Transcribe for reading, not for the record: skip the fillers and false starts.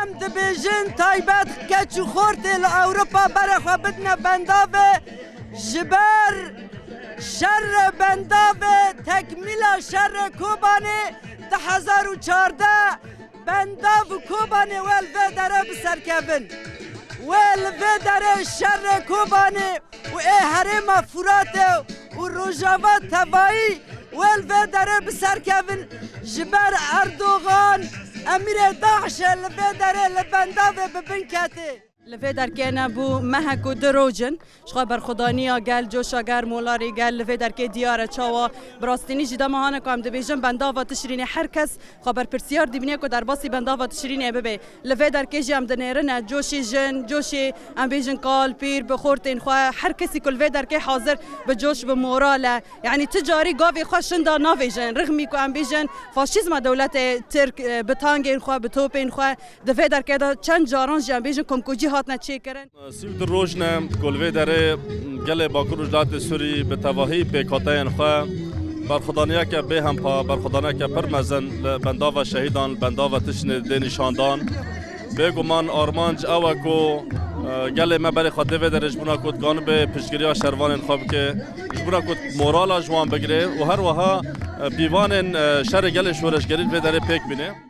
ام دبیجن تایبت کچو خورت الاوروپا برخوا بدنا بنداوه جبر شر بنداوه تکمیل شر کوبانه 2014 بنداو کوبانه والوه داره بسرکبن والوه داره شر کوبانه و ای حرم فراته و روژاوات تبایی والوه داره بسرکبن جبر اردوغان امیر داعش الوه داره لبنداوه ببنکته لفه در که نبو محک و دروجن شخوا برخودانیا گل جوشا گر مولاری گل لفه در که دیاره چاوا براستینی جدا ماهانه که هم دبیجن بنداوا تشرینه هر کس خبر پرسیار دیبینه که در باسی بنداوا تشرینه ببه لفه در که جی هم دنیرنه جوشی جن جوشی هم بیجن قال پیر بخورتین خواه هر کسی کل لفه در که حاضر به جوش به موراله یعنی تجاری گاوی خواه شنده ناویجن رغمی که هم بیجن فاشیزم دولت ترک بتانگین خواه بتوپین خواه لفه در که چند جاران جی هم بیجن کمکوجی سیوت روزنه کلوی داره گل باکر وجلات سوری به تواهی پیکاتین خواه برخودانیا که به هم پا برخودانیا که پرمزن بندا و شهیدان بندا و تشن دینشاندان بگو من آرمانج اوه کو گل مبری خواده و درش بنا کد گان به پشگیری شروان خواب که بنا کد مورالا جوان بگیره و هر وها بیوان شر گل شورشگری و داره پیک بینه